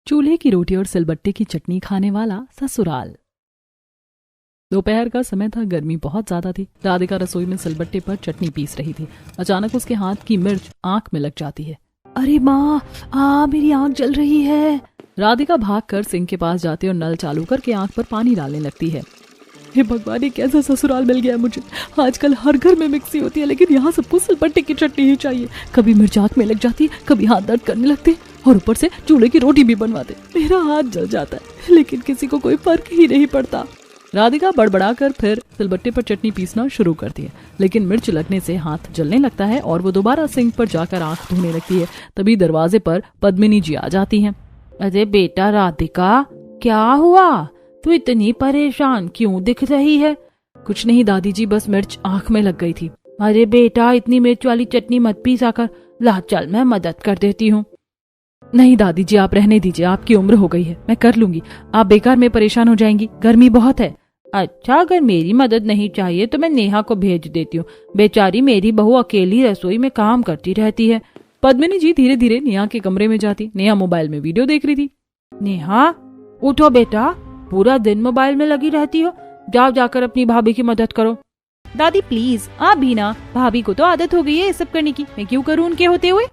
चूल्हे की रोटी और सिलबट्टे की चटनी खाने वाला ससुराल। दोपहर का समय था, गर्मी बहुत ज्यादा थी। राधिका रसोई में सिलबट्टे पर चटनी पीस रही थी। अचानक उसके हाथ की मिर्च आंख में लग जाती है। अरे माँ, मेरी आंख जल रही है। राधिका भागकर सिंक के पास जाती है और नल चालू करके आंख पर पानी डालने लगती है। हे भगवान, ये कैसा ससुराल मिल गया मुझे। आजकल हर घर में मिक्सी होती है, लेकिन यहाँ सबको सिलबट्टे की चटनी ही चाहिए। कभी मिर्च आंख में लग जाती है, कभी हाथ दर्द करने लगते और ऊपर से चूल्हे की रोटी भी बनवाते। मेरा हाथ जल जाता है, लेकिन किसी को कोई फर्क ही नहीं पड़ता। राधिका बड़बड़ाकर फिर सिलबट्टे पर चटनी पीसना शुरू करती है, लेकिन मिर्च लगने से हाथ जलने लगता है और वो दोबारा सिंक पर जाकर आंख धोने लगती है। तभी दरवाजे पर पद्मिनी जी आ जाती हैं। अरे बेटा राधिका, क्या हुआ? तू इतनी परेशान क्यों दिख रही है? कुछ नहीं दादी जी, बस मिर्च आंख में लग गई थी। अरे बेटा, इतनी मिर्च वाली चटनी मत पीसा कर। ला चल, मैं मदद कर देती हूँ। नहीं दादी जी, आप रहने दीजिए, आपकी उम्र हो गई है, मैं कर लूंगी। आप बेकार में परेशान हो जाएंगी, गर्मी बहुत है। अच्छा, अगर मेरी मदद नहीं चाहिए तो मैं नेहा को भेज देती हूँ। बेचारी मेरी बहू अकेली रसोई में काम करती रहती है। पद्मिनी जी धीरे धीरे नेहा के कमरे में जाती। नेहा मोबाइल में वीडियो देख रही थी। नेहा, उठो बेटा, पूरा दिन मोबाइल में लगी रहती हो। जाओ जाकर अपनी भाभी की मदद करो। दादी प्लीज, आप भी ना। भाभी को तो आदत हो गई है ये सब करने की, मैं क्यों करूँ उनके होते हुए।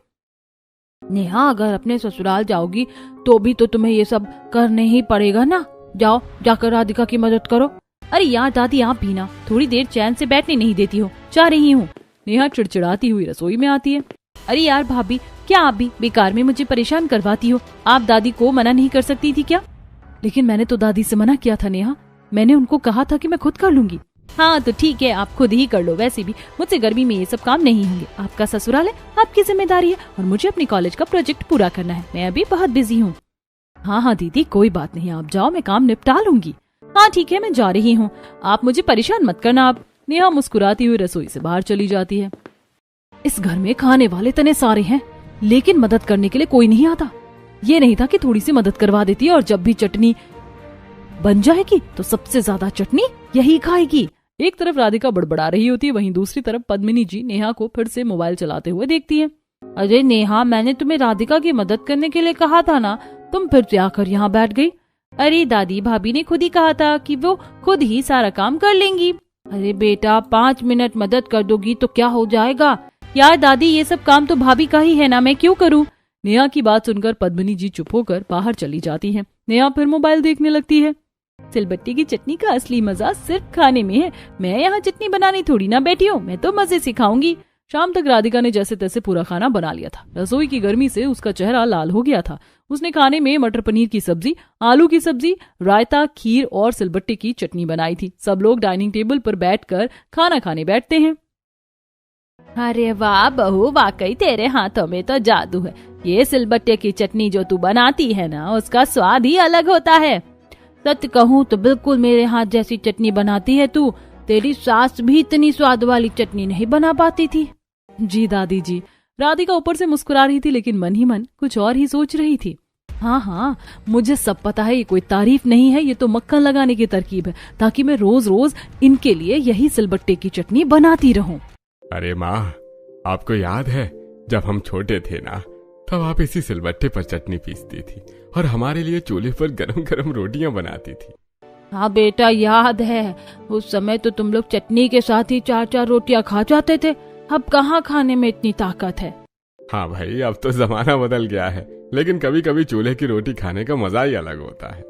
नेहा, अगर अपने ससुराल जाओगी तो भी तो तुम्हें ये सब करने ही पड़ेगा ना। जाओ जाकर राधिका की मदद करो। अरे यार दादी, आप भी ना, थोड़ी देर चैन से बैठने नहीं देती हो। जा रही हूँ। नेहा चिड़चिड़ाती हुई रसोई में आती है। अरे यार भाभी, क्या आप भी बेकार में मुझे परेशान करवाती हो? आप दादी को मना नहीं कर सकती थी क्या? लेकिन मैंने तो दादी से मना किया था नेहा, मैंने उनको कहा था कि मैं खुद कर लूंगी। हाँ तो ठीक है, आप खुद ही कर लो। वैसे भी मुझसे गर्मी में ये सब काम नहीं होंगे। आपका ससुराल है, आपकी जिम्मेदारी है और मुझे अपने कॉलेज का प्रोजेक्ट पूरा करना है। मैं अभी बहुत बिजी हूँ। हाँ हाँ दीदी, कोई बात नहीं, आप जाओ, मैं काम निपटा लूंगी। हाँ ठीक है, मैं जा रही हूँ, आप मुझे परेशान मत करना आप। नेहा मुस्कुराती हुई रसोई से बाहर चली जाती है। इस घर में खाने वाले इतने सारे हैं, लेकिन मदद करने के लिए कोई नहीं आता। ये नहीं था कि थोड़ी सी मदद करवा देती और जब भी चटनी बन जाएगी तो सबसे ज्यादा चटनी यही खाएगी। एक तरफ राधिका बड़बड़ा रही होती है, वहीं दूसरी तरफ पद्मिनी जी नेहा को फिर से मोबाइल चलाते हुए देखती है। अरे नेहा, मैंने तुम्हें राधिका की मदद करने के लिए कहा था ना, तुम फिर से आकर यहाँ बैठ गई। अरे दादी, भाभी ने खुद ही कहा था कि वो खुद ही सारा काम कर लेंगी। अरे बेटा, 5 मिनट मदद कर दोगी तो क्या हो जाएगा? यार दादी, ये सब काम तो भाभी का ही है ना, मैं क्यों करूँ? नेहा की बात सुनकर पद्मिनी जी चुप होकर बाहर चली जाती है। नेहा फिर मोबाइल देखने लगती है। सिलबट्टे की चटनी का असली मजा सिर्फ खाने में है। मैं यहाँ चटनी बनाने थोड़ी ना बैठी हूँ, मैं तो मजे से खाऊंगी। शाम तक राधिका ने जैसे तैसे पूरा खाना बना लिया था। रसोई की गर्मी से उसका चेहरा लाल हो गया था। उसने खाने में मटर पनीर की सब्जी, आलू की सब्जी, रायता, खीर और सिलबट्टे की चटनी बनाई थी। सब लोग डाइनिंग टेबल पर बैठकर खाना खाने बैठते हैं। अरे वाह बहू, वाकई तेरे हाथों में तो जादू है। ये सिलबट्टे की चटनी जो तू बनाती है ना, उसका स्वाद ही अलग होता है। सच कहूँ तो बिल्कुल मेरे हाथ जैसी चटनी बनाती है तू। तेरी सास भी इतनी स्वाद वाली चटनी नहीं बना पाती थी। जी दादी जी। राधिका ऊपर से मुस्कुरा रही थी, लेकिन मन ही मन कुछ और ही सोच रही थी। हाँ हाँ, मुझे सब पता है, ये कोई तारीफ नहीं है, ये तो मक्खन लगाने की तरकीब है, ताकि मैं रोज रोज इनके लिए यही सिलबट्टे की चटनी बनाती रहूं। अरे माँ, आपको याद है जब हम छोटे थे ना, तब आप इसी सिलबट्टे पर चटनी पीसती थी और हमारे लिए चूल्हे पर गरम गरम रोटियां बनाती थी। हाँ बेटा, याद है। उस समय तो तुम लोग चटनी के साथ ही 4-4 रोटियां खा जाते थे। अब कहाँ खाने में इतनी ताकत है। हाँ भाई, अब तो जमाना बदल गया है, लेकिन कभी कभी चूल्हे की रोटी खाने का मजा ही अलग होता है।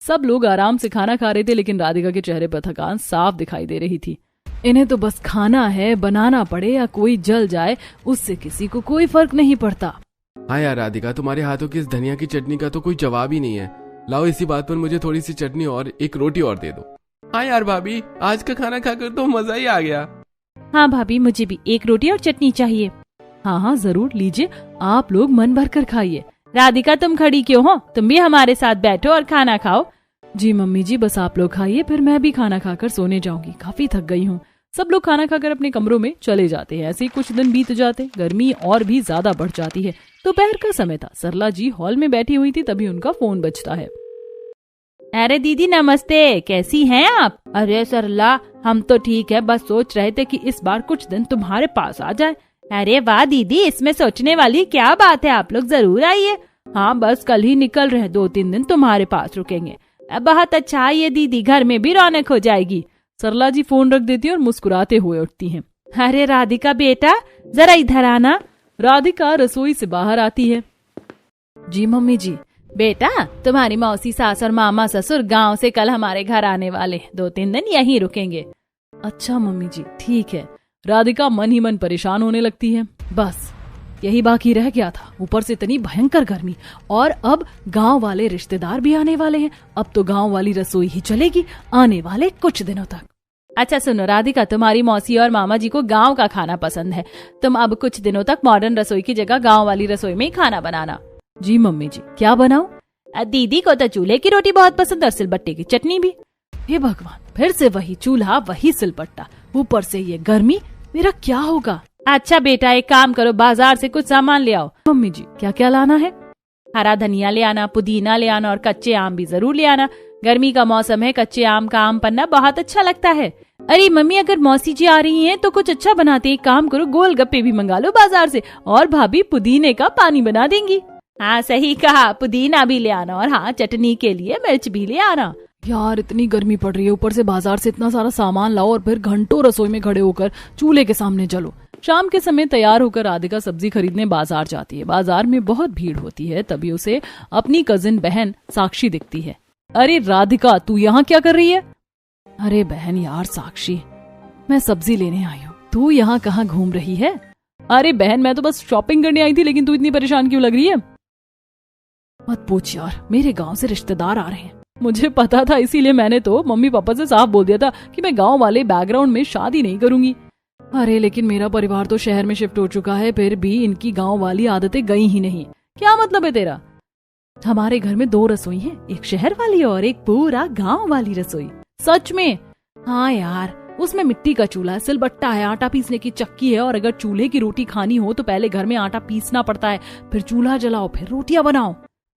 सब लोग आराम से खाना खा रहे थे, लेकिन राधिका के चेहरे पर थकान साफ दिखाई दे रही थी। इन्हें तो बस खाना है, बनाना पड़े या कोई जल जाए, उससे किसी को कोई फर्क नहीं पड़ता। हाँ यार राधिका, तुम्हारे हाथों की इस धनिया की चटनी का तो कोई जवाब ही नहीं है। लाओ, इसी बात पर मुझे थोड़ी सी चटनी और एक रोटी और दे दो। हाँ यार भाभी, आज का खाना खाकर तो मजा ही आ गया। हाँ भाभी, मुझे भी एक रोटी और चटनी चाहिए। हाँ हाँ जरूर, लीजिए, आप लोग मन भर कर खाइए। राधिका, तुम खड़ी क्यों हो? तुम भी हमारे साथ बैठो और खाना खाओ। जी मम्मी जी, बस आप लोग खाइए, फिर मैं भी खाना खाकर सोने जाऊंगी, काफी थक गई हूँ। सब लोग खाना खाकर अपने कमरों में चले जाते हैं। ऐसे ही कुछ दिन बीत जाते, गर्मी और भी ज्यादा बढ़ जाती है। दोपहर का समय था, सरला जी हॉल में बैठी हुई थी, तभी उनका फोन बजता है। अरे दीदी नमस्ते, कैसी हैं आप? अरे सरला, हम तो ठीक है, बस सोच रहे थे कि इस बार कुछ दिन तुम्हारे पास आ जाए। अरे वाह दीदी, इसमें सोचने वाली क्या बात है, आप लोग जरूर आइए। हाँ बस कल ही निकल रहे, 2-3 दिन तुम्हारे पास रुकेंगे। बहुत अच्छा ये दीदी, घर में भी रौनक हो जाएगी। सरला जी फोन रख देती है और मुस्कुराते हुए उठती हैं। अरे राधिका बेटा जरा इधर आना। राधिका रसोई से बाहर आती है। जी मम्मी जी। बेटा तुम्हारी मौसी सास और मामा ससुर गांव से कल हमारे घर आने वाले, 2-3 दिन यहीं रुकेंगे। अच्छा मम्मी जी ठीक है। राधिका मन ही मन परेशान होने लगती है। बस यही बाकी रह गया था, ऊपर से इतनी भयंकर गर्मी, और अब गांव वाले रिश्तेदार भी आने वाले हैं। अब तो गांव वाली रसोई ही चलेगी आने वाले कुछ दिनों तक। अच्छा सुनो राधिका, तुम्हारी मौसी और मामा जी को गांव का खाना पसंद है। तुम अब कुछ दिनों तक मॉडर्न रसोई की जगह गांव वाली रसोई में ही खाना बनाना। जी मम्मी जी। क्या बनाऊं? दीदी को तो चूल्हे की रोटी बहुत पसंद और सिलबट्टे की चटनी भी। हे भगवान, फिर से वही चूल्हा वही सिलबट्टा, ऊपर से ये गर्मी, मेरा क्या होगा? अच्छा बेटा एक काम करो, बाजार से कुछ सामान ले आओ। मम्मी जी क्या क्या लाना है? हरा धनिया ले आना, पुदीना ले आना और कच्चे आम भी जरूर ले आना। गर्मी का मौसम है, कच्चे आम का आम पन्ना बहुत अच्छा लगता है। अरे मम्मी अगर मौसी जी आ रही हैं तो कुछ अच्छा बनाते, एक काम करो गोलगप्पे भी मंगा लो बाजार से, और भाभी पुदीने का पानी बना देंगी। हाँ सही कहा, पुदीना भी ले आना, और हाँ चटनी के लिए मिर्च भी ले आना। यार इतनी गर्मी पड़ रही है, ऊपर से बाजार से इतना सारा सामान लाओ और फिर घंटों रसोई में खड़े होकर चूल्हे के सामने जलो। शाम के समय तैयार होकर राधिका सब्जी खरीदने बाजार जाती है। बाजार में बहुत भीड़ होती है, तभी उसे अपनी कजिन बहन साक्षी दिखती है। अरे राधिका तू यहाँ क्या कर रही है? अरे बहन यार साक्षी, मैं सब्जी लेने आई हूँ, तू यहाँ कहाँ घूम रही है? अरे बहन मैं तो बस शॉपिंग करने आई थी, लेकिन तू इतनी परेशान क्यों लग रही है? मत पूछ यार, मेरे गांव से रिश्तेदार आ रहे हैं। मुझे पता था, इसीलिए मैंने तो मम्मी पापा से साफ बोल दिया था कि मैं गांव वाले बैकग्राउंड में शादी नहीं करूंगी। अरे लेकिन मेरा परिवार तो शहर में शिफ्ट हो चुका है, फिर भी इनकी गांव वाली आदतें गई ही नहीं। क्या मतलब है तेरा? हमारे घर में 2 रसोई हैं, एक शहर वाली और एक पूरा गांव वाली रसोई। सच में? हाँ यार, उसमें मिट्टी का चूल्हा है, सिलबट्टा है, आटा पीसने की चक्की है, और अगर चूल्हे की रोटी खानी हो तो पहले घर में आटा पीसना पड़ता है, फिर चूल्हा जलाओ, फिर रोटियां बनाओ।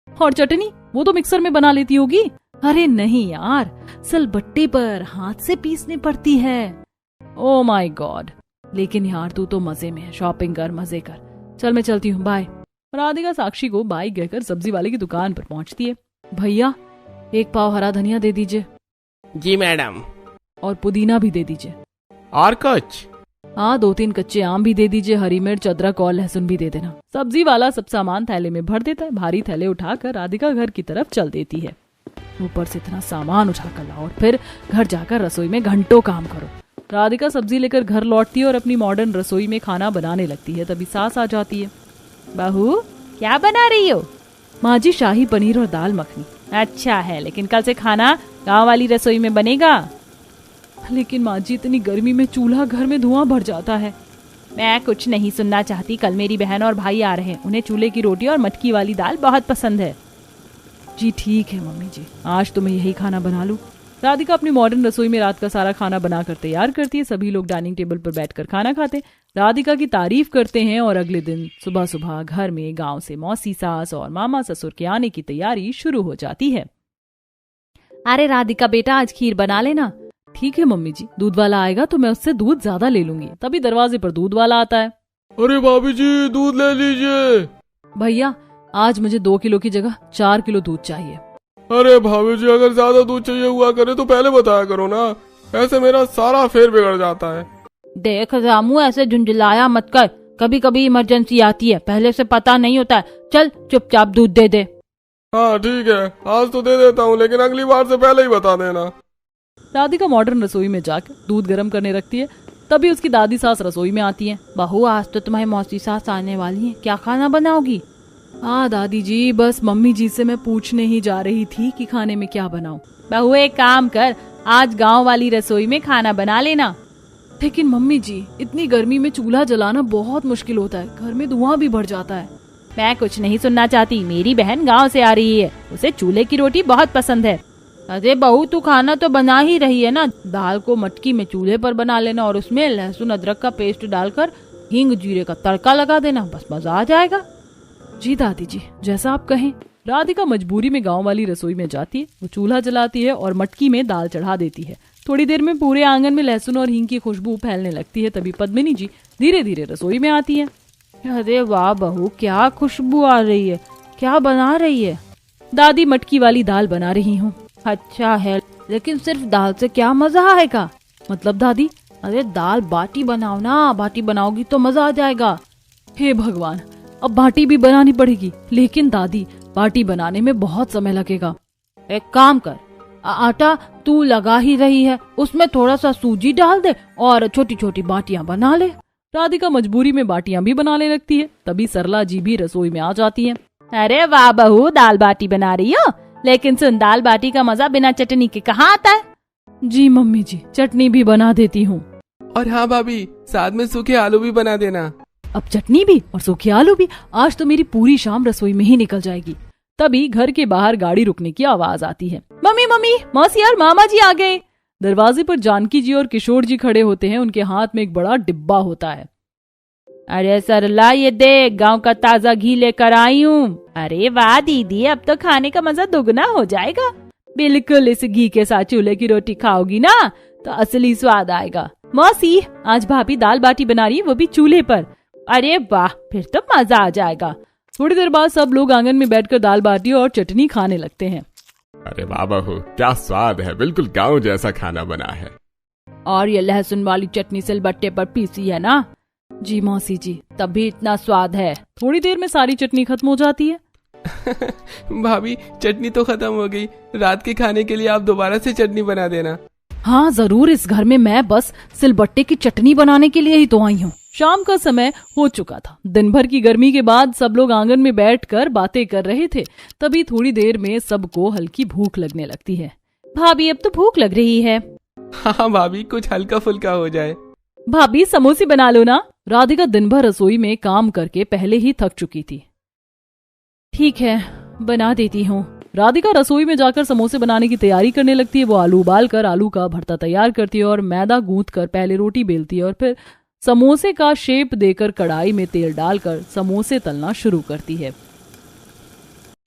और चटनी वो तो मिक्सर में बना लेती होगी। अरे नहीं यार, सिलबट्टे पर हाथ से पीसनी पड़ती है। ओ माय गॉड, लेकिन यार तू तो मजे में है, शॉपिंग कर, मजे कर। चल मैं चलती हूँ, बाय। राधिका साक्षी को बाय कहकर सब्जी वाले की दुकान पर पहुँचती है। भैया 1 पाव हरा धनिया दे दीजिए। जी मैडम। और पुदीना भी दे दीजिए। और कुछ? हाँ 2-3 कच्चे आम भी दे दीजिए, हरी मिर्च, अदरक और लहसुन भी दे देना। सब्जी वाला सब सामान थैले में भर देता है। भारी थैले उठाकर राधिका घर की तरफ चल देती है। ऊपर से इतना सामान उठाकर लाओ और फिर घर जाकर रसोई में घंटों काम करो। राधिका सब्जी लेकर घर लौटती है और अपनी मॉडर्न रसोई में खाना बनाने लगती है। तभी सास आ जाती है। बहू क्या बना रही हो? माँ जी शाही पनीर और दाल मखनी। अच्छा है, लेकिन कल से खाना गांव वाली रसोई में बनेगा। लेकिन माँ जी इतनी गर्मी में चूल्हा घर में धुआं भर जाता है। मैं कुछ नहीं सुनना चाहती। कल मेरी बहन और भाई आ रहे हैं, उन्हें चूल्हे की रोटी और मटकी वाली दाल बहुत पसंद है। जी ठीक है मम्मी जी, आज तो मैं यही खाना बना लूं। राधिका अपनी मॉडर्न रसोई में रात का सारा खाना बनाकर तैयार करती है। सभी लोग डाइनिंग टेबल पर बैठकर खाना खाते, राधिका की तारीफ करते हैं। और अगले दिन सुबह सुबह घर में गांव से मौसी सास और मामा ससुर के आने की तैयारी शुरू हो जाती है। अरे राधिका बेटा आज खीर बना लेना। ठीक है मम्मी जी, दूध वाला आएगा तो मैं उससे दूध ज्यादा ले लूंगी। तभी दरवाजे पर दूध वाला आता है। अरे भाभी जी दूध ले लीजिए। भैया आज मुझे 2 किलो की जगह 4 किलो दूध चाहिए। अरे भाभी जी अगर ज्यादा दूध चाहिए हुआ करे तो पहले बताया करो ना, ऐसे मेरा सारा फेर बिगड़ जाता है। देख रामू ऐसे झुंझलाया मत कर, कभी कभी इमरजेंसी आती है, पहले से पता नहीं होता है। चल चुपचाप दूध दे दे। हाँ ठीक है, आज तो दे देता हूँ, लेकिन अगली बार से पहले ही बता देना। राधिका मॉडर्न रसोई में जाकर दूध गर्म करने रखती है। तभी उसकी दादी सास रसोई में आती है। बहू आज तो तुम्हारी मौसी सास आने वाली है, क्या खाना बनाओगी? हाँ दादी जी, बस मम्मी जी से मैं पूछने ही जा रही थी कि खाने में क्या बनाऊं। बहू एक काम कर, आज गांव वाली रसोई में खाना बना लेना। लेकिन मम्मी जी इतनी गर्मी में चूल्हा जलाना बहुत मुश्किल होता है, घर में धुआं भी भर जाता है। मैं कुछ नहीं सुनना चाहती, मेरी बहन गांव से आ रही है, उसे चूल्हे की रोटी बहुत पसंद है। अरे बहू तू खाना तो बना ही रही है ना, दाल को मटकी में चूल्हे पर बना लेना और उसमें लहसुन अदरक का पेस्ट डालकर हींग जीरे का तड़का लगा देना, बस मजा आ जाएगा। जी दादी जी जैसा आप कहें। राधिका मजबूरी में गांव वाली रसोई में जाती है। वो चूल्हा जलाती है और मटकी में दाल चढ़ा देती है। थोड़ी देर में पूरे आंगन में लहसुन और हींग की खुशबू फैलने लगती है। तभी पद्मिनी जी धीरे धीरे रसोई में आती है। अरे वाह बहू क्या खुशबू आ रही है, क्या बना रही है? दादी मटकी वाली दाल बना रही हूँ। अच्छा है, लेकिन सिर्फ दाल से क्या मजा आएगा? मतलब दादी? अरे दाल बाटी बनाओ ना, बाटी बनाओगी तो मजा आ जाएगा। हे भगवान, अब बाटी भी बनानी पड़ेगी। लेकिन दादी, बाटी बनाने में बहुत समय लगेगा। एक काम कर, आटा तू लगा ही रही है, उसमें थोड़ा सा सूजी डाल दे और छोटी छोटी बाटियां बना ले। राधिका मजबूरी में बाटियां भी बनाने लगती है। तभी सरला जी भी रसोई में आ जाती है। अरे वाह बहू, दाल बाटी बना रही हो? लेकिन सुन, दाल बाटी का मजा बिना चटनी के कहाँ आता है? जी मम्मी जी, चटनी भी बना देती हूँ। और हाँ भाभी, साथ में सूखे आलू भी बना देना। अब चटनी भी और सूखे आलू भी? आज तो मेरी पूरी शाम रसोई में ही निकल जाएगी। तभी घर के बाहर गाड़ी रुकने की आवाज आती है। मम्मी मम्मी, मौसी और मामा जी आ गए। दरवाजे पर जानकी जी और किशोर जी खड़े होते हैं। उनके हाथ में एक बड़ा डिब्बा होता है। अरे सरला, ये देख, गांव का ताजा घी लेकर आई हूँ। अरे वाह दीदी, अब तो खाने का मजा दुगना हो जाएगा। बिल्कुल, इस घी के साथ चूल्हे की रोटी खाओगी ना तो असली स्वाद आएगा। मौसी, आज भाभी दाल बाटी बना रही है, वो भी चूल्हे पर। अरे वाह, फिर तो मजा आ जाएगा। थोड़ी देर बाद सब लोग आंगन में बैठकर दाल बाटी और चटनी खाने लगते हैं। अरे वाह बहू, क्या स्वाद है, बिल्कुल गांव जैसा खाना बना है। और ये लहसुन वाली चटनी सिलबट्टे पर पीसी है ना? जी मौसी जी, तभी इतना स्वाद है। थोड़ी देर में सारी चटनी खत्म हो जाती है। भाभी, चटनी तो खत्म हो गई। रात के खाने के लिए आप दोबारा से चटनी बना देना। हाँ जरूर, इस घर में मैं बस सिलबट्टे की चटनी बनाने के लिए ही तो आई हूँ। शाम का समय हो चुका था। दिन भर की गर्मी के बाद सब लोग आंगन में बैठकर बातें कर रहे थे। तभी थोड़ी देर में सबको हल्की भूख लगने लगती है। भाभी, अब तो भूख लग रही है। हाँ भाभी, कुछ हल्का फुल्का हो जाए। भाभी, समोसे बना लो ना। राधिका दिन भर रसोई में काम करके पहले ही थक चुकी थी। ठीक है, बना देती हूँ। राधिका रसोई में जाकर समोसे बनाने की तैयारी करने लगती है। वो आलू उबालकर आलू का भरता तैयार करती है और मैदा गूंथकर पहले रोटी बेलती है और फिर समोसे का शेप देकर कढ़ाई में तेल डालकर समोसे तलना शुरू करती है।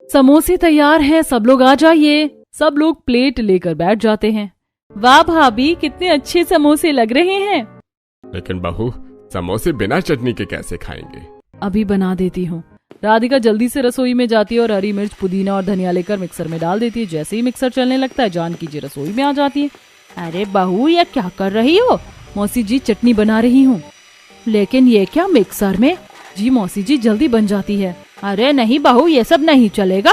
समोसे तैयार हैं, सब लोग आ जाइए। सब लोग प्लेट लेकर बैठ जाते हैं। वाह भाभी, कितने अच्छे समोसे लग रहे हैं। लेकिन बहू, समोसे बिना चटनी के कैसे खाएंगे? अभी बना देती हूँ। राधिका जल्दी से रसोई में जाती है और हरी मिर्च, पुदीना और धनिया लेकर मिक्सर में डाल देती है। जैसे ही मिक्सर चलने लगता है, जानकी जी रसोई में आ जाती है। अरे बहू, ये क्या कर रही हो? मौसी जी, चटनी बना रही हूँ। लेकिन ये क्या, मिक्सर में? जी मौसी जी, जल्दी बन जाती है। अरे नहीं बहू, ये सब नहीं चलेगा।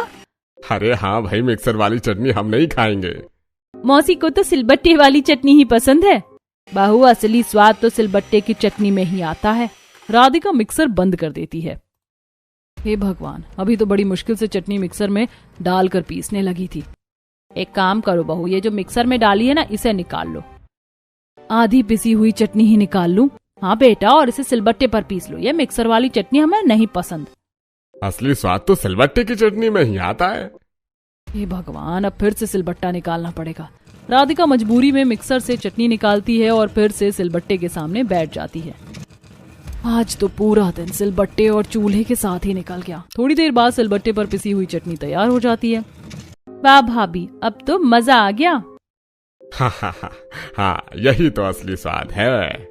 अरे हाँ भाई, मिक्सर वाली चटनी हम नहीं खाएंगे। मौसी को तो सिलबट्टे वाली चटनी ही पसंद है। बहू, असली स्वाद तो सिलबट्टे की चटनी में ही आता है। राधिका मिक्सर बंद कर देती है। हे भगवान, अभी तो बड़ी मुश्किल से चटनी मिक्सर में डालकर पीसने लगी थी। एक काम करो बहू, ये जो मिक्सर में डाली है ना, इसे निकाल लो। आधी पिसी हुई चटनी ही निकाल लूं? हाँ बेटा, और इसे सिलबट्टे पर पीस लो। ये मिक्सर वाली चटनी हमें नहीं पसंद। असली स्वाद तो सिलबट्टे की चटनी में ही आता है। हे भगवान, अब फिर से सिलबट्टा निकालना पड़ेगा। राधिका मजबूरी में मिक्सर से चटनी निकालती है और फिर से सिलबट्टे के सामने बैठ जाती है। आज तो पूरा दिन सिलबट्टे और चूल्हे के साथ ही निकल गया। थोड़ी देर बाद सिलबट्टे पर पिसी हुई चटनी तैयार हो जाती है। वाह भाभी, अब तो मजा आ गया। हाँ, यही तो असली स्वाद है।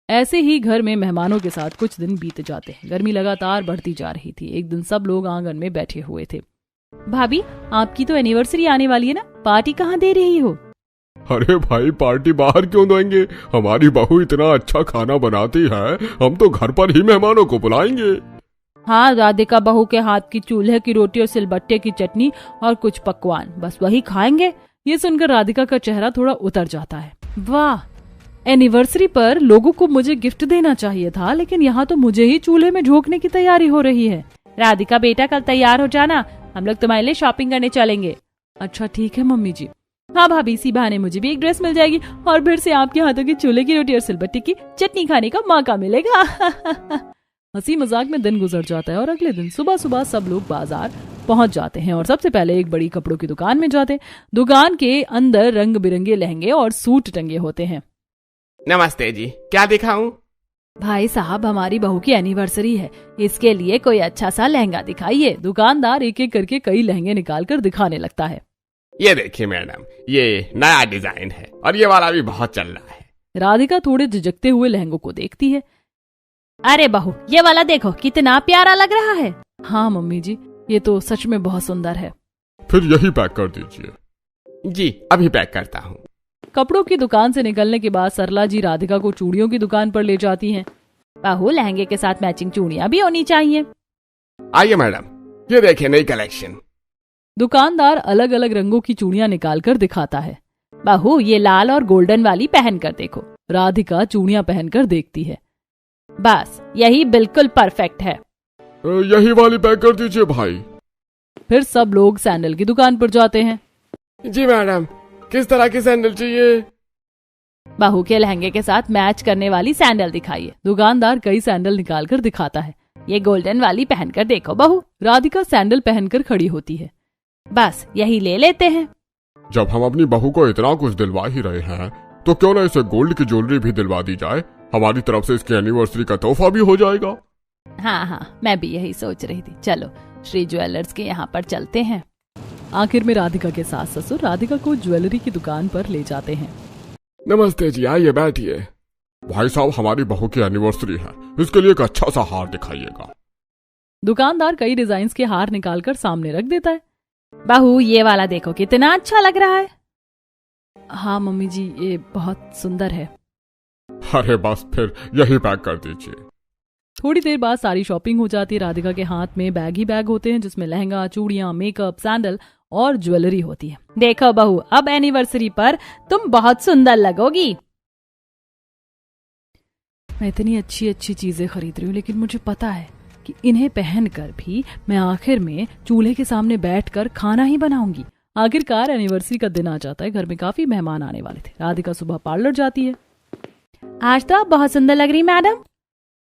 ऐसे ही घर में मेहमानों के साथ कुछ दिन बीत जाते हैं। गर्मी लगातार बढ़ती जा रही थी। एक दिन सब लोग आंगन में बैठे हुए थे। भाभी, आपकी तो एनिवर्सरी आने वाली है ना, पार्टी कहाँ दे रही हो? अरे भाई, पार्टी बाहर क्यों देंगे? हमारी बहू इतना अच्छा खाना बनाती है, हम तो घर पर ही मेहमानों को बुलाएंगे। हाँ, राधिका बहू के हाथ की चूल्हे की रोटी और सिलबट्टे की चटनी और कुछ पकवान, बस वही खाएंगे। ये सुनकर राधिका का चेहरा थोड़ा उतर जाता है। वाह, एनिवर्सरी पर लोगों को मुझे गिफ्ट देना चाहिए था, लेकिन यहाँ तो मुझे ही चूल्हे में झोंकने की तैयारी हो रही है। राधिका बेटा, कल तैयार हो जाना, हम लोग तुम्हारे लिए शॉपिंग करने चलेंगे। अच्छा ठीक है मम्मी जी। हाँ भाभी, इसी बहाने मुझे भी एक ड्रेस मिल जाएगी और फिर से आपके हाथों की चूल्हे की रोटी और सिलबट्टे की चटनी खाने का मौका मिलेगा। हंसी मजाक में दिन गुजर जाता है और अगले दिन सुबह सुबह सब लोग बाजार पहुंच जाते हैं और सबसे पहले एक बड़ी कपड़ों की दुकान में जाते हैं। दुकान के अंदर रंग बिरंगे लहंगे और सूट टंगे होते हैं। नमस्ते जी, क्या दिखाऊं? भाई साहब, हमारी बहू की एनिवर्सरी है, इसके लिए कोई अच्छा सा लहंगा दिखाइए। दुकानदार एक एक करके कई लहंगे निकाल कर दिखाने लगता है। ये देखिए मैडम, ये नया डिजाइन है और ये वाला भी बहुत चल रहा है। राधिका थोड़े झिझकते हुए लहंगों को देखती है। अरे बहू, ये वाला देखो, कितना प्यारा लग रहा है। हाँ मम्मी जी, ये तो सच में बहुत सुंदर है। फिर यही पैक कर दीजिए। जी अभी पैक करता हूँ। कपड़ों की दुकान से निकलने के बाद सरला जी राधिका को चूड़ियों की दुकान पर ले जाती हैं। बहू लहंगे के साथ मैचिंग चूड़ियां भी होनी चाहिए। आइए मैडम, ये देखिए नई कलेक्शन। दुकानदार अलग अलग रंगों की चूड़ियां निकाल कर दिखाता है। बहू ये लाल और गोल्डन वाली पहन कर देखो। राधिका चूड़ियां पहनकर देखती है। बस यही बिल्कुल परफेक्ट है। यही वाली पैक कर दीजिए भाई। फिर सब लोग सैंडल की दुकान पर जाते हैं। जी मैडम, किस तरह की सैंडल चाहिए? बहू के लहंगे के साथ मैच करने वाली सैंडल दिखाइए। दुकानदार कई सैंडल निकाल कर दिखाता है। ये गोल्डन वाली पहनकर देखो बहू। राधिका सैंडल पहनकर खड़ी होती है। बस यही ले लेते हैं। जब हम अपनी बहू को इतना कुछ दिलवा ही रहे हैं तो क्यों ना इसे गोल्ड की ज्वेलरी भी दिलवा दी जाए। हमारी तरफ से इसकी एनिवर्सरी का तोहफा भी हो जाएगा। हाँ, मैं भी यही सोच रही थी। चलो श्री ज्वेलर्स के यहाँ पर चलते हैं। आखिर में राधिका के सास ससुर राधिका को ज्वेलरी की दुकान पर ले जाते हैं। नमस्ते जी, आइए बैठिए। भाई साहब, हमारी बहू की एनिवर्सरी है, इसके लिए एक अच्छा सा हार दिखाइएगा। दुकानदार कई डिजाइन के हार निकालकर सामने रख देता है। बहू ये वाला देखो कितना अच्छा लग रहा है। हाँ मम्मी जी, ये बहुत सुंदर है। अरे बस फिर यही पैक कर दीजिए। थोड़ी देर बाद सारी शॉपिंग हो जाती है। राधिका के हाथ में बैग ही बैग होते हैं जिसमें लहंगा, चूड़ियां, मेकअप, सैंडल और ज्वेलरी होती है। देखो बहू, अब एनिवर्सरी पर तुम बहुत सुंदर लगोगी। मैं इतनी अच्छी अच्छी चीजें खरीद रही हूँ, लेकिन मुझे पता है कि इन्हें पहनकर भी मैं आखिर में चूल्हे के सामने बैठकर खाना ही बनाऊंगी। आखिरकार एनिवर्सरी का दिन आ जाता है। घर में काफी मेहमान आने वाले थे। राधिका सुबह पार्लर जाती है। आज तो आप बहुत सुंदर लग रही मैडम।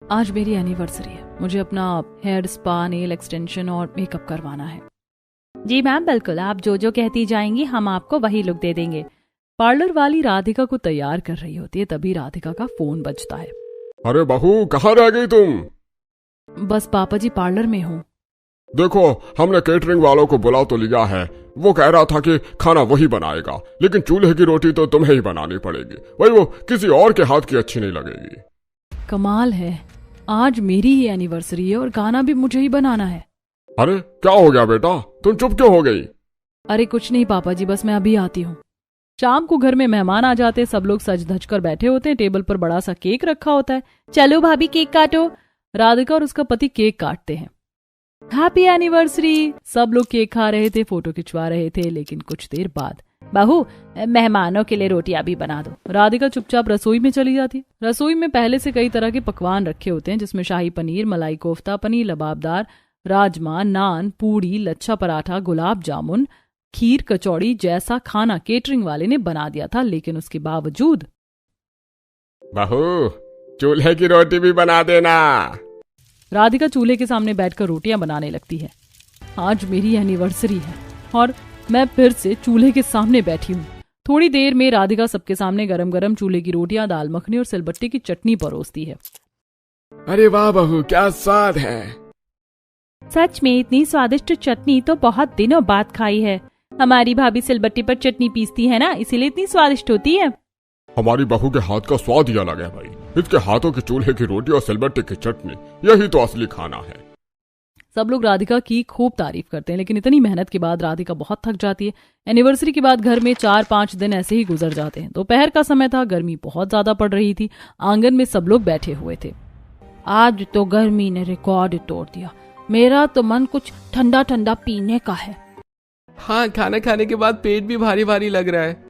आज मेरी एनिवर्सरी है, मुझे अपना हेयर स्पा, नेल एक्सटेंशन और मेकअप करवाना है। जी मैम बिल्कुल, आप जो जो कहती जाएंगी हम आपको वही लुक दे देंगे। पार्लर वाली राधिका को तैयार कर रही होती है, तभी राधिका का फोन बजता है। अरे बहू, कहाँ रह गई तुम? बस पापा जी पार्लर में हूँ। देखो, हमने केटरिंग वालों को बुला तो लिया है। वो कह रहा था कि खाना वही बनाएगा, लेकिन चूल्हे की रोटी तो तुम्हें ही बनानी पड़ेगी। वही वो किसी और के हाथ की अच्छी नहीं लगेगी। कमाल है, आज मेरी ही एनिवर्सरी है और गाना भी मुझे ही बनाना है। अरे क्या हो गया बेटा, तुम चुप क्यों हो गई? अरे कुछ नहीं पापा जी, बस मैं अभी आती हूँ। शाम को घर में मेहमान आ जाते हैं। सब लोग सज धज कर बैठे होते हैं। टेबल पर बड़ा सा केक रखा होता है। चलो भाभी केक काटो। राधिका और उसका पति केक काटते हैं। Happy anniversary. सब लोग केक खा रहे थे, फोटो खिंचवा रहे थे। लेकिन कुछ देर बाद, बहू मेहमानों के लिए रोटियां भी बना दो। राधिका चुपचाप रसोई में चली जाती। रसोई में पहले से कई तरह के पकवान रखे होते हैं, जिसमें शाही पनीर, मलाई कोफ्ता, पनीर लबाबदार, राजमा, नान, पूड़ी, लच्छा पराठा, गुलाब जामुन, खीर, कचौड़ी जैसा खाना केटरिंग वाले ने बना दिया था। लेकिन उसके बावजूद, बहू चूल्हे की रोटी भी बना देना। राधिका चूल्हे के सामने बैठकर रोटियां बनाने लगती है। आज मेरी एनिवर्सरी है और मैं फिर से चूल्हे के सामने बैठी हूँ। थोड़ी देर में राधिका सबके सामने गरम गरम चूल्हे की रोटियां, दाल मखनी और सिलबट्टे की चटनी परोसती है। अरे वाह बहू, क्या स्वाद है। सच में इतनी स्वादिष्ट चटनी तो बहुत दिनों बाद खाई है। हमारी भाभी सिलबट्टी पर चटनी पीसती है ना, इसीलिए इतनी स्वादिष्ट होती है। हमारी बहू के हाथ का स्वाद ही अलग है भाई। इसके हाथों की चूल्हे की रोटी और सिलबट्टे की चटनी, यही तो असली खाना है। सब लोग राधिका की खूब तारीफ करते हैं, लेकिन इतनी मेहनत के बाद राधिका बहुत थक जाती है। एनिवर्सरी के बाद घर में 4-5 दिन ऐसे ही गुजर जाते हैं। दोपहर का समय था, गर्मी बहुत ज्यादा पड़ रही थी। आंगन में सब लोग बैठे हुए थे। आज तो गर्मी ने रिकॉर्ड तोड़ दिया। मेरा तो मन कुछ ठंडा ठंडा पीने का है। हाँ, खाना खाने के बाद पेट भी भारी भारी लग रहा है।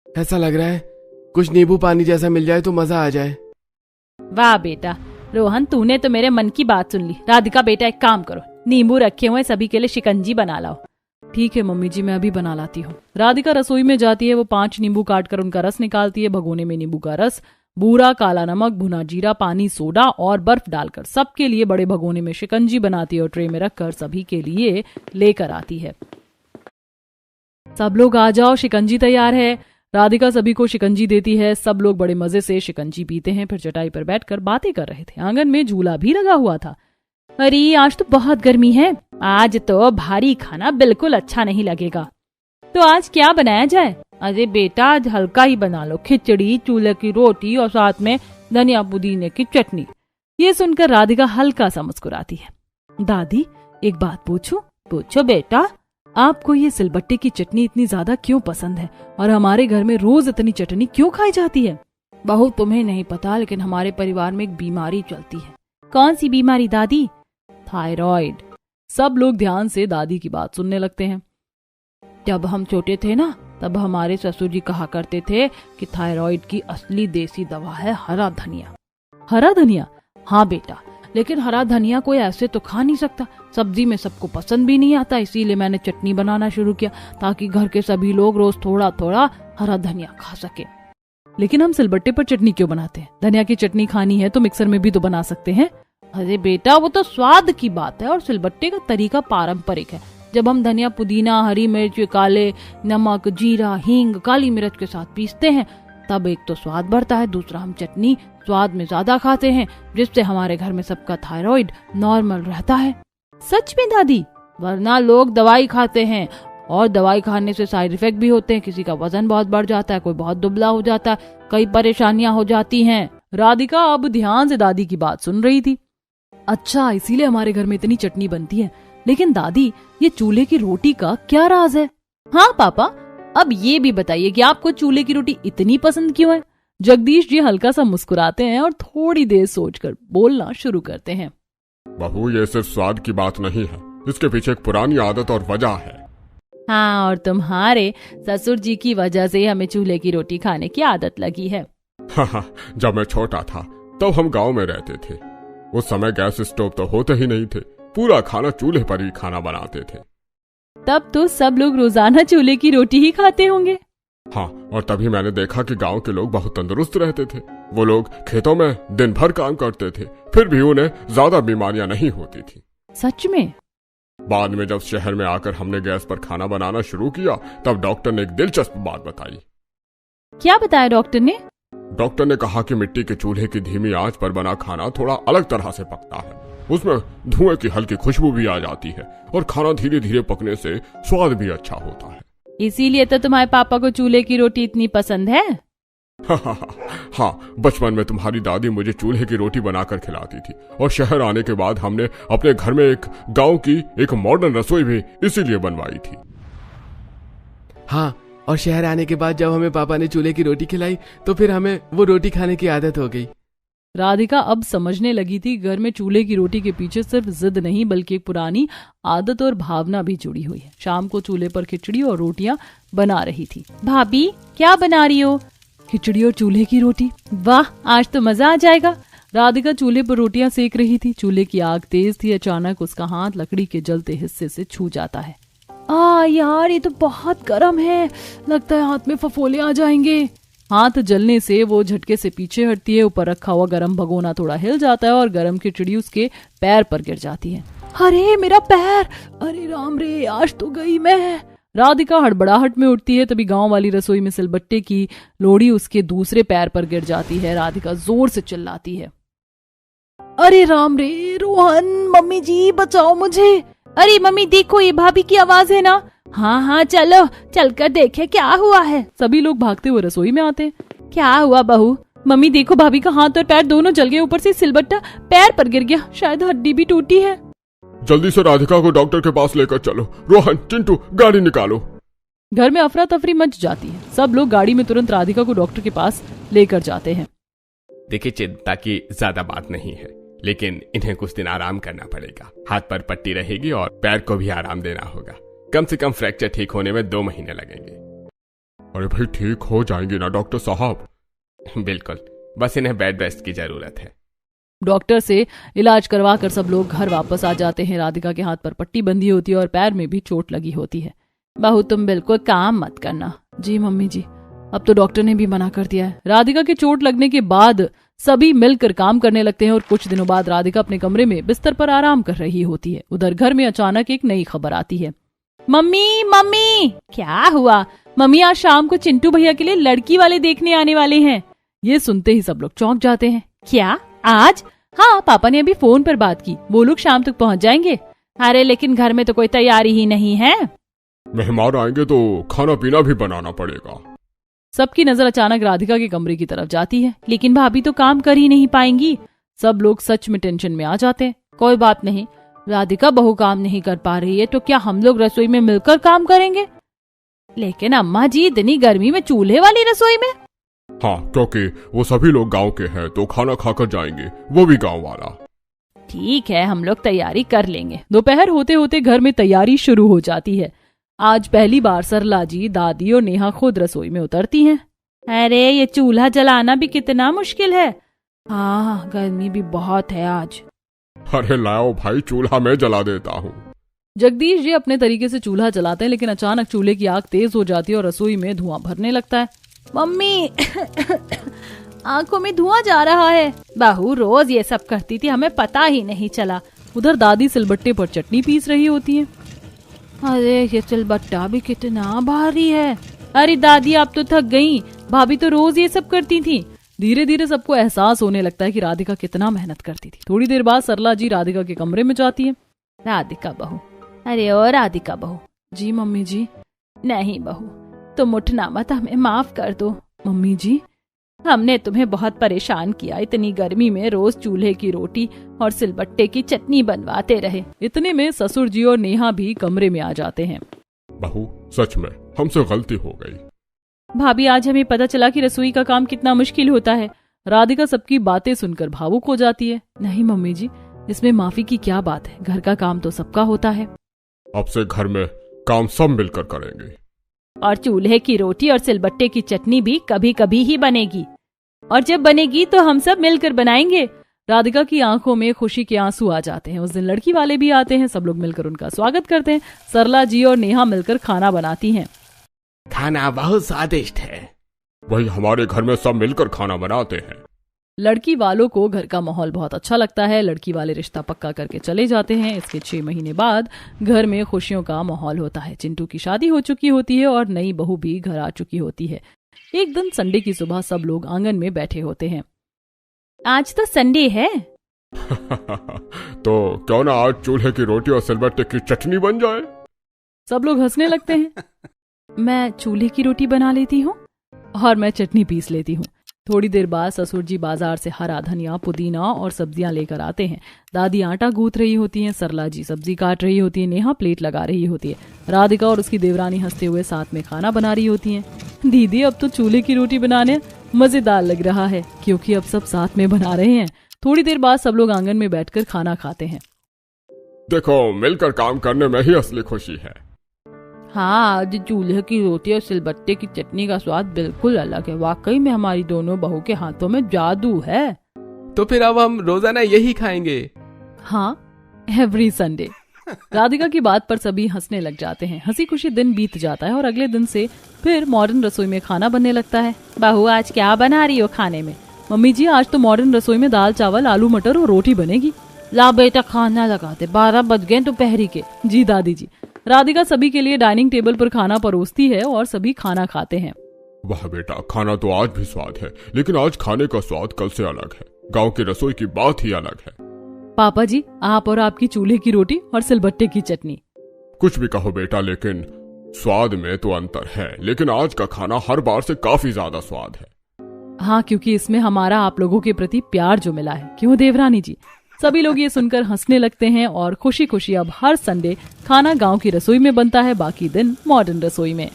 ऐसा लग रहा है कुछ नींबू पानी जैसा मिल जाए तो मजा आ जाए। वाह बेटा रोहन, तूने तो मेरे मन की बात सुन ली। राधिका बेटा एक काम करो, नींबू रखे हुए सभी के लिए शिकंजी बना लाओ। ठीक है मम्मी जी, मैं अभी बना लाती हूँ। राधिका रसोई में जाती है। वो 5 नींबू काटकर उनका रस निकालती है। भगोने में नींबू का रस, बूरा, काला नमक, भुना जीरा, पानी, सोडा और बर्फ डालकर सबके लिए बड़े भगोने में शिकंजी बनाती है और ट्रे में रखकर सभी के लिए लेकर आती है। सब लोग आ जाओ, शिकंजी तैयार है। राधिका सभी को शिकंजी देती है। सब लोग बड़े मजे से शिकंजी पीते हैं। फिर चटाई पर बैठकर बातें कर रहे थे। आंगन में झूला भी लगा हुआ था। अरे आज तो बहुत गर्मी है, आज तो भारी खाना बिल्कुल अच्छा नहीं लगेगा। तो आज क्या बनाया जाए? अरे बेटा आज हल्का ही बना लो, खिचड़ी, चूल्हे की रोटी और साथ में धनिया पुदीने की चटनी। ये सुनकर राधिका हल्का सा मुस्कुराती है। दादी एक बात पूछूं? पूछो बेटा। आपको ये सिलबट्टे की चटनी इतनी ज्यादा क्यों पसंद है और हमारे घर में रोज इतनी चटनी क्यों खाई जाती है? बहू तुम्हें नहीं पता, लेकिन हमारे परिवार में एक बीमारी चलती है। कौन सी बीमारी दादी? थायराइड। सब लोग ध्यान से दादी की बात सुनने लगते हैं। जब हम छोटे थे ना, तब हमारे ससुर जी कहा करते थे कि थायराइड की असली देसी दवा है हरा धनिया। हरा धनिया? हाँ बेटा, लेकिन हरा धनिया कोई ऐसे तो खा नहीं सकता, सब्जी में सबको पसंद भी नहीं आता। इसीलिए मैंने चटनी बनाना शुरू किया ताकि घर के सभी लोग रोज थोड़ा थोड़ा हरा धनिया खा सके। लेकिन हम सिलबट्टे पर चटनी क्यों बनाते हैं? धनिया की चटनी खानी है तो मिक्सर में भी तो बना सकते हैं। अरे बेटा, वो तो स्वाद की बात है और सिलबट्टे का तरीका पारंपरिक है। जब हम धनिया, पुदीना, हरी मिर्च, काले नमक, जीरा, हींग, काली मिर्च के साथ पीसते हैं, तब एक तो स्वाद बढ़ता है, दूसरा हम चटनी स्वाद में ज्यादा खाते हैं, जिससे हमारे घर में सबका थायराइड नॉर्मल रहता है। सच में दादी? वरना लोग दवाई खाते हैं और दवाई खाने से साइड इफेक्ट भी होते हैं। किसी का वजन बहुत बढ़ जाता है, कोई बहुत दुबला हो जाता है, कई परेशानियां हो जाती हैं। राधिका अब ध्यान से दादी की बात सुन रही थी। अच्छा, इसीलिए हमारे घर में इतनी चटनी बनती है। लेकिन दादी, ये चूल्हे की रोटी का क्या राज है? हाँ पापा, अब ये भी बताइए कि आपको चूल्हे की रोटी इतनी पसंद क्यों है? जगदीश जी हल्का सा मुस्कुराते हैं और थोड़ी देर सोचकर बोलना शुरू करते हैं। बहू, ये सिर्फ स्वाद की बात नहीं है, इसके पीछे एक पुरानी आदत और वजह है। हाँ, और तुम्हारे ससुर जी की वजह से हमें चूल्हे की रोटी खाने की आदत लगी है। जब मैं छोटा था तब हम गांव में रहते थे। उस समय गैस स्टोव तो होते ही नहीं थे, पूरा खाना चूल्हे पर ही खाना बनाते थे। तब तो सब लोग रोजाना चूल्हे की रोटी ही खाते होंगे। हाँ, और तभी मैंने देखा कि गांव के लोग बहुत तंदुरुस्त रहते थे। वो लोग खेतों में दिन भर काम करते थे, फिर भी उन्हें ज्यादा बीमारियां नहीं होती थी। सच में? बाद में जब शहर में आकर हमने गैस पर खाना बनाना शुरू किया, तब डॉक्टर ने एक दिलचस्प बात बताई। क्या बताया डॉक्टर ने? डॉक्टर ने कहा कि मिट्टी के चूल्हे की धीमी आंच पर बना खाना थोड़ा अलग तरह से पकता है। उसमें धुएं की हल्की खुशबू भी आ जाती है और खाना धीरे धीरे पकने से स्वाद भी अच्छा होता है। इसीलिए तो तुम्हारे पापा को चूल्हे की रोटी इतनी पसंद है। हाँ, बचपन में तुम्हारी दादी मुझे चूल्हे की रोटी बनाकर खिलाती थी और शहर आने के बाद हमने अपने घर में एक गांव की एक मॉडर्न रसोई भी इसीलिए बनवाई थी। हाँ, और शहर आने के बाद जब हमें पापा ने चूल्हे की रोटी खिलाई तो फिर हमें वो रोटी खाने की आदत हो गई। राधिका अब समझने लगी थी घर में चूल्हे की रोटी के पीछे सिर्फ जिद नहीं बल्कि एक पुरानी आदत और भावना भी जुड़ी हुई है। शाम को चूल्हे पर खिचड़ी और रोटियां बना रही थी। भाभी, क्या बना रही हो? खिचड़ी और चूल्हे की रोटी। वाह, आज तो मजा आ जाएगा। राधिका चूल्हे पर रोटियां सेक रही थी। चूल्हे की आग तेज थी। अचानक उसका हाथ लकड़ी के जलते हिस्से से छू जाता है। यार, ये तो बहुत गर्म है, लगता है हाथ में फफोले आ जाएंगे। हाथ जलने से वो झटके से पीछे हटती है। ऊपर रखा हुआ गरम भगोना थोड़ा हिल जाता है और गरम खिचड़ी उसके पैर पर गिर जाती है। अरे मेरा पैर! अरे राम रे, आज तो गई मैं। राधिका हड़बड़ाहट में उठती है। तभी गांव वाली रसोई में सिलबट्टे की लोड़ी उसके दूसरे पैर पर गिर जाती है। राधिका जोर से चिल्लाती है, अरे राम रे, रोहन, मम्मी जी बचाओ मुझे। अरे मम्मी देखो, ये भाभी की आवाज है ना। हाँ, चलो चलकर देखे क्या हुआ है। सभी लोग भागते हुए रसोई में आते हैं। क्या हुआ बहू? मम्मी देखो, भाभी का हाथ और पैर दोनों जल गए, ऊपर से सिलबट्टा पैर पर गिर गया, शायद हड्डी भी टूटी है। जल्दी से राधिका को डॉक्टर के पास लेकर चलो। रोहन, चिंटू, गाड़ी निकालो। घर में अफरा तफरी मच जाती है। सब लोग गाड़ी में तुरंत राधिका को डॉक्टर के पास लेकर जाते हैं। देखिए, चिंता की ज्यादा बात नहीं है, लेकिन इन्हें कुछ दिन आराम करना पड़ेगा। हाथ पर पट्टी रहेगी और पैर को भी आराम देना होगा। कम से कम फ्रैक्चर ठीक होने में 2 महीने लगेंगे। अरे भाई, ठीक हो जाएंगे ना डॉक्टर साहब? बिल्कुल, बस इन्हें बेड रेस्ट की जरूरत है। डॉक्टर से इलाज करवा कर सब लोग घर वापस आ जाते हैं। राधिका के हाथ पर पट्टी बंधी होती है और पैर में भी चोट लगी होती है। बहू, तुम बिल्कुल काम मत करना। जी मम्मी जी, अब तो डॉक्टर ने भी मना कर दिया है। राधिका के चोट लगने के बाद सभी मिलकर काम करने लगते हैं और कुछ दिनों बाद राधिका अपने कमरे में बिस्तर पर आराम कर रही होती है। उधर घर में अचानक एक नई खबर आती है। मम्मी! क्या हुआ? मम्मी, आज शाम को चिंटू भैया के लिए लड़की वाले देखने आने वाले हैं। ये सुनते ही सब लोग चौंक जाते हैं। क्या, आज? हाँ, पापा ने अभी फोन पर बात की, वो लोग शाम तक पहुँच जाएंगे। अरे लेकिन घर में तो कोई तैयारी ही नहीं है। मेहमान आएंगे तो खाना पीना भी बनाना पड़ेगा। सबकी नजर अचानक राधिका के कमरे की तरफ जाती है। लेकिन भाभी तो काम कर ही नहीं पाएंगी। सब लोग सच में टेंशन में आ जाते हैं। कोई बात नहीं, राधिका बहू काम नहीं कर पा रही है तो क्या हम लोग रसोई में मिलकर काम करेंगे? लेकिन अम्मा जी इतनी गर्मी में चूल्हे वाली रसोई में? हाँ, क्योंकि वो सभी लोग गांव के हैं तो खाना खाकर जाएंगे, वो भी गांव वाला। ठीक है, हम लोग तैयारी कर लेंगे। दोपहर होते होते घर में तैयारी शुरू हो जाती है। आज पहली बार सरला जी, दादी और नेहा खुद रसोई में उतरती हैं। अरे ये चूल्हा जलाना भी कितना मुश्किल है। हाँ, गर्मी भी बहुत है आज। अरे लाओ भाई, चूल्हा मैं जला देता हूँ। जगदीश जी अपने तरीके से चूल्हा जलाते हैं, लेकिन अचानक चूल्हे की आग तेज हो जाती है और रसोई में धुआं भरने लगता है। मम्मी आंखों में धुआं जा रहा है। बहू रोज ये सब करती थी, हमें पता ही नहीं चला। उधर दादी सिलबट्टे पर चटनी पीस रही होती है। अरे ये सिलबट्टा भी कितना भारी है। अरे दादी आप तो थक गई, भाभी तो रोज ये सब करती थी। धीरे धीरे सबको एहसास होने लगता है कि राधिका कितना मेहनत करती थी। थोड़ी देर बाद सरला जी राधिका के कमरे में जाती है। राधिका बहू, अरे ओ राधिका बहू। जी मम्मी जी। नहीं बहू, तुम उठना मत, हमें माफ कर दो। मम्मी जी, हमने तुम्हें बहुत परेशान किया। इतनी गर्मी में रोज चूल्हे की रोटी और सिलबट्टे की चटनी बनवाते रहे। इतने में ससुर जी और नेहा भी कमरे में आ जाते हैं। बहू, सच में हमसे गलती हो गई। भाभी, आज हमें पता चला कि रसोई का काम कितना मुश्किल होता है। राधिका सबकी बातें सुनकर भावुक हो जाती है। नहीं मम्मी जी, इसमें माफी की क्या बात है, घर का काम तो सबका होता है। अब से घर में काम सब मिलकर करेंगे। और चूल्हे की रोटी और सिलबट्टे की चटनी भी कभी कभी ही बनेगी, और जब बनेगी तो हम सब मिलकर बनाएंगे। राधिका की आंखों में खुशी के आंसू आ जाते हैं। उस दिन लड़की वाले भी आते हैं, सब लोग मिलकर उनका स्वागत करते हैं। सरला जी और नेहा मिलकर खाना बनाती हैं। खाना बहुत स्वादिष्ट है। वही हमारे घर में सब मिलकर खाना बनाते हैं। लड़की वालों को घर का माहौल बहुत अच्छा लगता है। लड़की वाले रिश्ता पक्का करके चले जाते हैं। इसके 6 महीने बाद घर में खुशियों का माहौल होता है। चिंटू की शादी हो चुकी होती है और नई बहू भी घर आ चुकी होती है। एक दिन संडे की सुबह सब लोग आंगन में बैठे होते हैं। आज तो संडे है तो क्यों ना आज चूल्हे की रोटी और सिलबट्टे की चटनी बन जाए। सब लोग हंसने लगते हैं। मैं चूल्हे की रोटी बना लेती हूँ और मैं चटनी पीस लेती हूँ। थोड़ी देर बाद ससुर जी बाजार से हरा धनिया, पुदीना और सब्जियां लेकर आते हैं। दादी आटा गूंथ रही होती हैं, सरला जी सब्जी काट रही होती है, नेहा प्लेट लगा रही होती है। राधिका और उसकी देवरानी हंसते हुए साथ में खाना बना रही होती हैं। दीदी, अब तो चूल्हे की रोटी बनाने मजेदार लग रहा है क्योंकि अब सब साथ में बना रहे हैं। थोड़ी देर बाद सब लोग आंगन में बैठकर खाना खाते हैं। देखो, मिलकर काम करने में ही असली खुशी है। हाँ, आज चूल्हे की रोटी और सिलबट्टे की चटनी का स्वाद बिल्कुल अलग है। वाकई में हमारी दोनों बहू के हाथों में जादू है। तो फिर अब हम रोजाना यही खाएंगे। हाँ, एवरी संडे। राधिका की बात पर सभी हंसने लग जाते हैं। हंसी खुशी दिन बीत जाता है और अगले दिन से फिर मॉडर्न रसोई में खाना बनने लगता है। बहू, आज क्या बना रही हो खाने में? मम्मी जी, आज तो मॉडर्न रसोई में दाल चावल, आलू मटर और रोटी बनेगी। ला बेटा, खाना लगा दे, 12 बज गए दोपहरी के। जी दादी जी। राधिका सभी के लिए डाइनिंग टेबल पर खाना परोसती है और सभी खाना खाते हैं। वाह बेटा, खाना तो आज भी स्वाद है, लेकिन आज खाने का स्वाद कल से अलग है। गांव की रसोई की बात ही अलग है। पापा जी, आप और आपकी चूल्हे की रोटी और सिलबट्टे की चटनी। कुछ भी कहो बेटा, लेकिन स्वाद में तो अंतर है। लेकिन आज का खाना हर बार से काफी ज्यादा स्वाद है। हाँ, क्योंकि इसमें हमारा आप लोगों के प्रति प्यार जो मिला है। क्यों देवरानी जी? सभी लोग ये सुनकर हंसने लगते हैं और खुशी खुशी अब हर संडे खाना गांव की रसोई में बनता है, बाकी दिन मॉडर्न रसोई में।